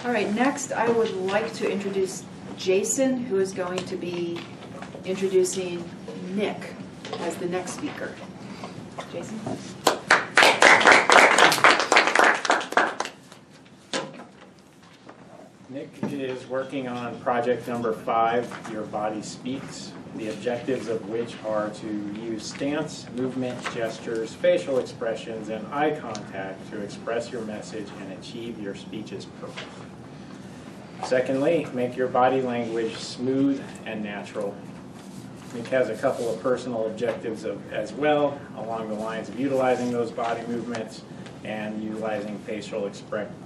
All right, next I would like to introduce Jason, who is going to be introducing Nick as the next speaker. Jason? Nick is working on project number 5, Your Body Speaks, the objectives of which are to use stance, movement, gestures, facial expressions, and eye contact to express your message and achieve your speech's purpose. Secondly, make your body language smooth and natural. Nick has a couple of personal objectives as well, along the lines of utilizing those body movements and utilizing facial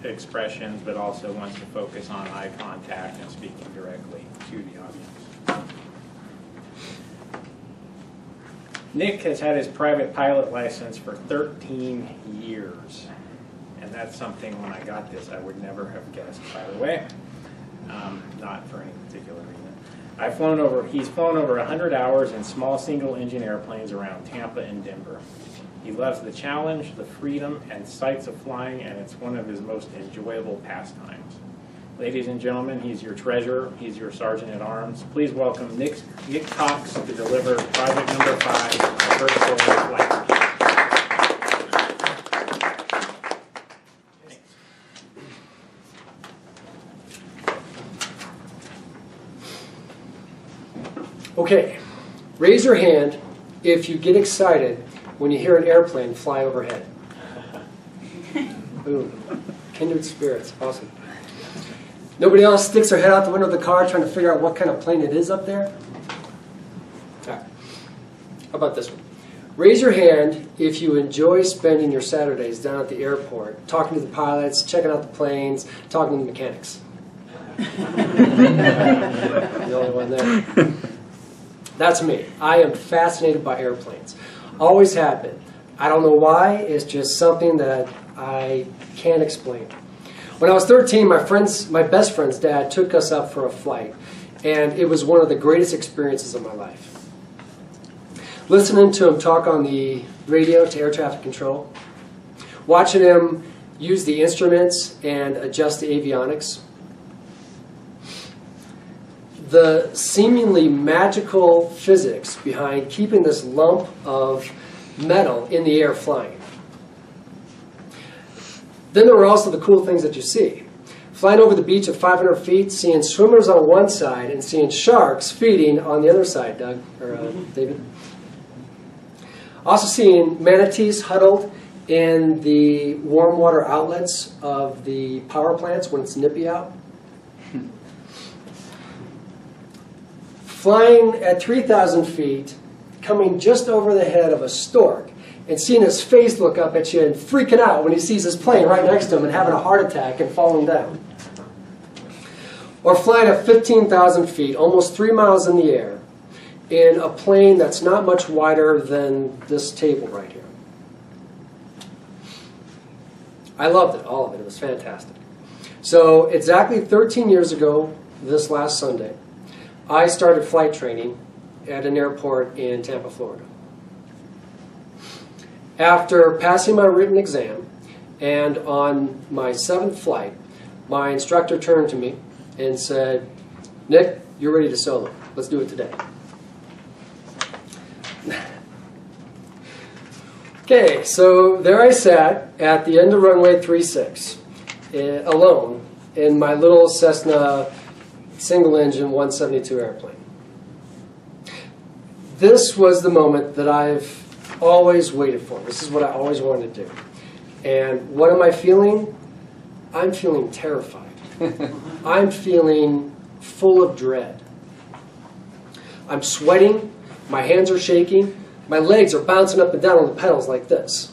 expressions, but also wants to focus on eye contact and speaking directly to the audience. Nick has had his private pilot license for 13 years, and that's something when I got this I would never have guessed, by the way, not for any particular reason. He's flown over 100 hours in small single-engine airplanes around Tampa and Denver. He loves the challenge, the freedom, and sights of flying, and it's one of his most enjoyable pastimes. Ladies and gentlemen, he's your treasurer. He's your sergeant at arms. Please welcome Nick Cox to deliver project number 5, our first solo flight. Okay, raise your hand if you get excited when you hear an airplane fly overhead. Boom. Kindred spirits. Awesome. Nobody else sticks their head out the window of the car trying to figure out what kind of plane it is up there? All right. How about this one? Raise your hand if you enjoy spending your Saturdays down at the airport, talking to the pilots, checking out the planes, talking to the mechanics. The only one there. That's me. I am fascinated by airplanes. Always have been. I don't know why. It's just something that I can't explain. When I was 13, my best friend's dad took us up for a flight, and it was one of the greatest experiences of my life. Listening to him talk on the radio to air traffic control, watching him use the instruments and adjust the avionics, the seemingly magical physics behind keeping this lump of metal in the air flying. Then there were also the cool things that you see. Flying over the beach at 500 feet, seeing swimmers on one side and seeing sharks feeding on the other side, Doug, or David. Also seeing manatees huddled in the warm water outlets of the power plants when it's nippy out. Flying at 3,000 feet, coming just over the head of a stork, and seeing his face look up at you and freaking out when he sees his plane right next to him and having a heart attack and falling down. Or flying at 15,000 feet, almost 3 miles in the air, in a plane that's not much wider than this table right here. I loved it, all of it. It was fantastic. So exactly 13 years ago, this last Sunday, I started flight training at an airport in Tampa, Florida. After passing my written exam, and on my 7th flight, my instructor turned to me and said, "Nick, you're ready to solo. Let's do it today." Okay, so there I sat at the end of runway 36, alone, in my little Cessna single-engine 172 airplane. This was the moment that I've always waited for. This is what I always wanted to do. And what am I feeling? I'm feeling terrified. I'm feeling full of dread. I'm sweating. My hands are shaking. My legs are bouncing up and down on the pedals like this.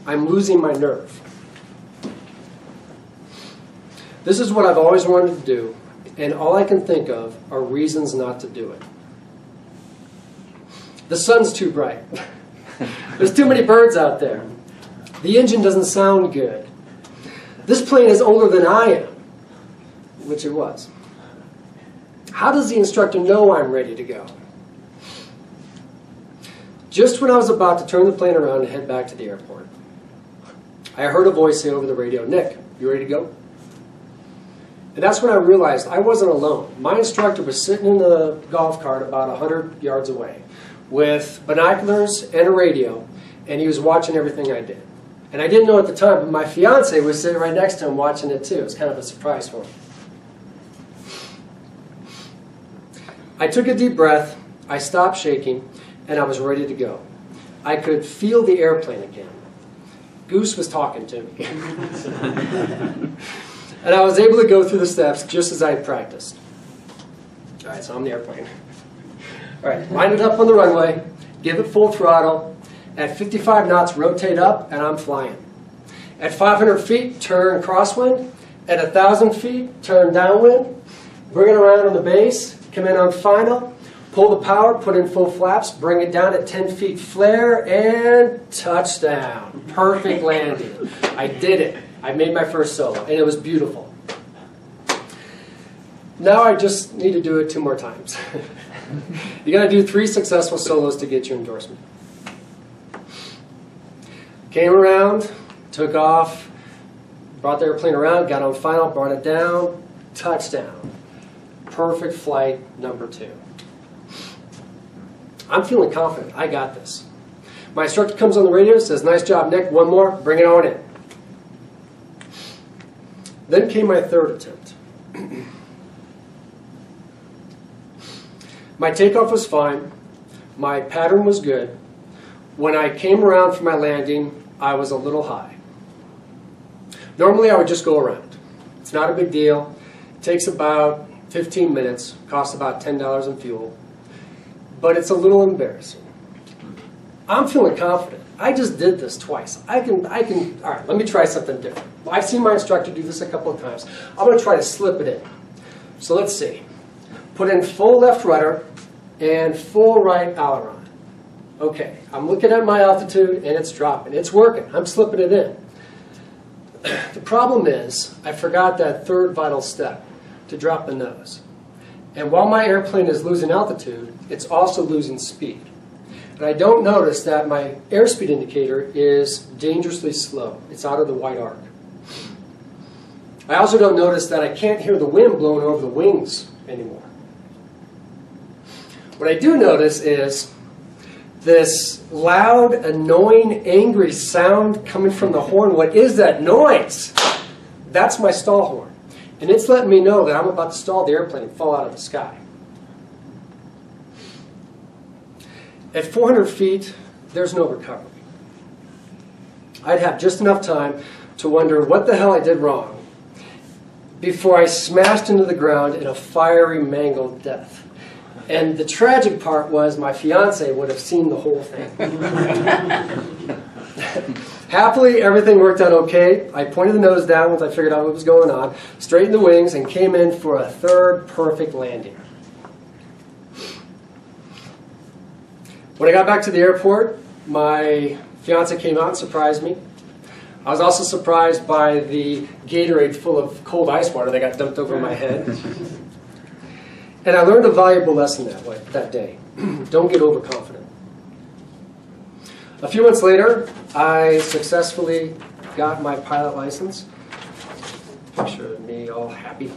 I'm losing my nerve. This is what I've always wanted to do, and all I can think of are reasons not to do it. The sun's too bright. There's too many birds out there. The engine doesn't sound good. This plane is older than I am, which it was. How does the instructor know I'm ready to go? Just when I was about to turn the plane around and head back to the airport, I heard a voice say over the radio, "Nick, you ready to go?" And that's when I realized I wasn't alone. My instructor was sitting in the golf cart about 100 yards away with binoculars and a radio, and he was watching everything I did. And I didn't know at the time, but my fiance was sitting right next to him watching it too. It was kind of a surprise for him. I took a deep breath, I stopped shaking, and I was ready to go. I could feel the airplane again. Goose was talking to me. And I was able to go through the steps just as I had practiced. All right, so I'm the airplane. All right, line it up on the runway, give it full throttle. At 55 knots, rotate up, and I'm flying. At 500 feet, turn crosswind. At 1,000 feet, turn downwind. Bring it around on the base, come in on final, pull the power, put in full flaps, bring it down at 10 feet flare, and touchdown. Perfect landing. I did it. I made my first solo, and it was beautiful. Now I just need to do it 2 more times. You got to do 3 successful solos to get your endorsement. Came around, took off, brought the airplane around, got on final, brought it down, touchdown. Perfect flight number 2. I'm feeling confident. I got this. My instructor comes on the radio, says, "Nice job, Nick. 1 more. Bring it on in." Then came my 3rd attempt. My takeoff was fine. My pattern was good. When I came around for my landing, I was a little high. Normally, I would just go around. It's not a big deal. It takes about 15 minutes, costs about $10 in fuel. But it's a little embarrassing. I'm feeling confident. I just did this twice. I can, all right, let me try something different. I've seen my instructor do this a couple of times. I'm going to try to slip it in. So let's see. Put in full left rudder and full right aileron. Okay, I'm looking at my altitude and it's dropping. It's working. I'm slipping it in. The problem is I forgot that 3rd vital step, to drop the nose. And while my airplane is losing altitude, it's also losing speed. And I don't notice that my airspeed indicator is dangerously slow. It's out of the white arc. I also don't notice that I can't hear the wind blowing over the wings anymore. What I do notice is this loud, annoying, angry sound coming from the horn. What is that noise? That's my stall horn. And it's letting me know that I'm about to stall the airplane and fall out of the sky. At 400 feet, there's no recovery. I'd have just enough time to wonder what the hell I did wrong before I smashed into the ground in a fiery, mangled death. And the tragic part was my fiance would have seen the whole thing. Happily, everything worked out okay. I pointed the nose down once I figured out what was going on, straightened the wings, and came in for a 3rd perfect landing. When I got back to the airport, my fiance came out and surprised me. I was also surprised by the Gatorade full of cold ice water that got dumped over my head. And I learned a valuable lesson that day. Don't get overconfident. A few months later, I successfully got my pilot license. Picture of me all happy.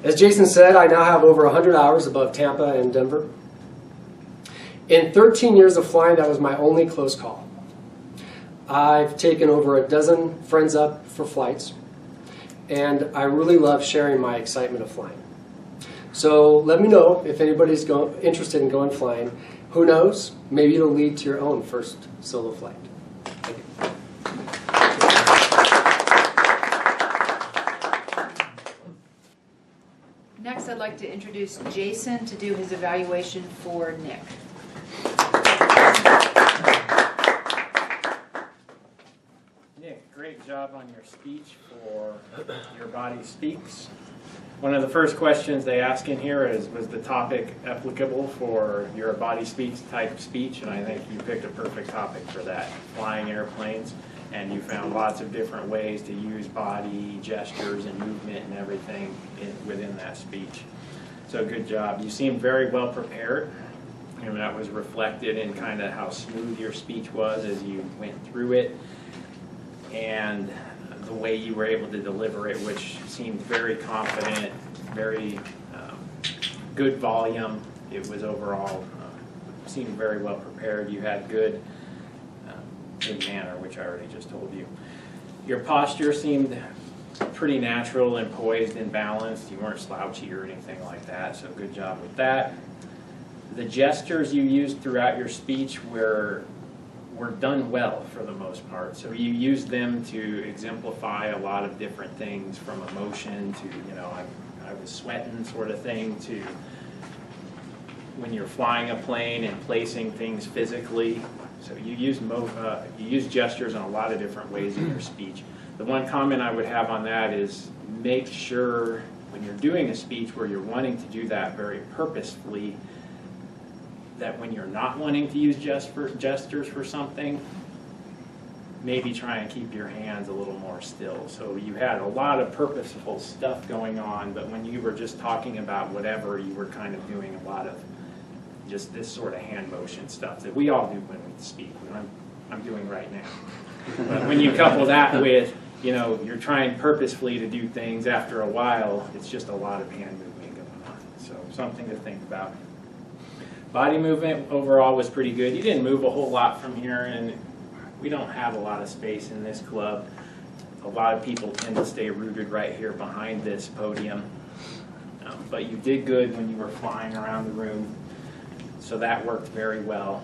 As Jason said, I now have over 100 hours above Tampa and Denver. In 13 years of flying, that was my only close call. I've taken over a dozen friends up for flights, and I really love sharing my excitement of flying. So let me know if anybody's interested in going flying. Who knows? Maybe it'll lead to your own first solo flight. Thank you. Next, I'd like to introduce Jason to do his evaluation for Nick. Nick, great job on your speech for Your Body Speaks. One of the first questions they ask in here is, was the topic applicable for your body speaks type speech? And I think you picked a perfect topic for that, flying airplanes. And you found lots of different ways to use body, gestures, and movement and everything within that speech. So good job. You seemed very well prepared. And that was reflected in kind of how smooth your speech was as you went through it. And the way you were able to deliver it, which seemed very confident, very good volume. It was overall, seemed very well prepared. You had good manner, which I already just told you. Your posture seemed pretty natural and poised and balanced. You weren't slouchy or anything like that, so good job with that. The gestures you used throughout your speech were done well for the most part. So you used them to exemplify a lot of different things, from emotion to, you know, I was sweating sort of thing, to when you're flying a plane and placing things physically. So you use gestures in a lot of different ways in your speech. The one comment I would have on that is make sure when you're doing a speech where you're wanting to do that very purposefully, that when you're not wanting to use gestures for something, maybe try and keep your hands a little more still. So you had a lot of purposeful stuff going on, but when you were just talking about whatever, you were kind of doing a lot of just this sort of hand motion stuff that we all do when we speak, when I'm doing right now. But when you couple that with, you know, you're trying purposefully to do things, after a while, it's just a lot of hand movement going on. So something to think about. Body movement overall was pretty good. You didn't move a whole lot from here, and we don't have a lot of space in this club. A lot of people tend to stay rooted right here behind this podium. But you did good when you were flying around the room, so that worked very well.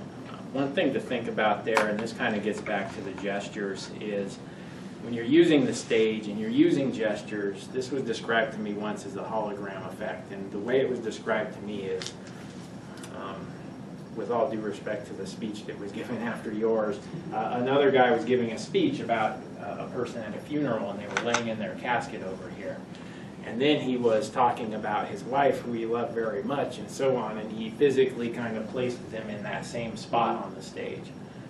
One thing to think about there, and this kind of gets back to the gestures, is when you're using the stage and you're using gestures, this was described to me once as the hologram effect. And the way it was described to me is, with all due respect to the speech that was given after yours, another guy was giving a speech about a person at a funeral, and they were laying in their casket over here. And then he was talking about his wife, who he loved very much, and so on, and he physically kind of placed them in that same spot on the stage.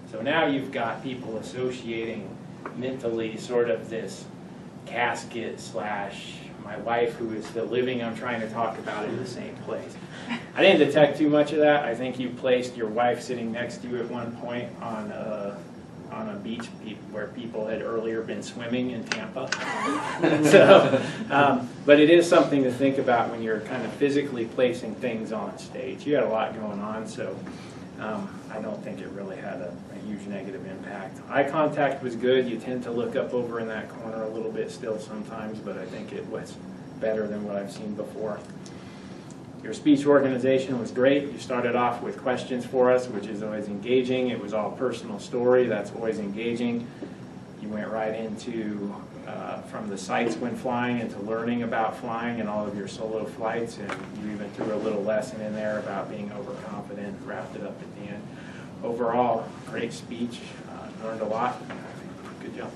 So now you've got people associating mentally sort of this casket slash my wife, who is still living, I'm trying to talk about, in the same place. I didn't detect too much of that. I think you placed your wife sitting next to you at one point on a beach where people had earlier been swimming in Tampa. So, but it is something to think about when you're kind of physically placing things on stage. You had a lot going on, so I don't think it really had a huge negative impact. Eye contact was good. You tend to look up over in that corner a little bit still sometimes, but I think it was better than what I've seen before. Your speech organization was great. You started off with questions for us, which is always engaging. It was all personal story. That's always engaging. You went right into, from the sights when flying, into learning about flying and all of your solo flights, and you even threw a little lesson in there about being overconfident, wrapped it up at the end. Overall, great speech. Learned a lot. Good job.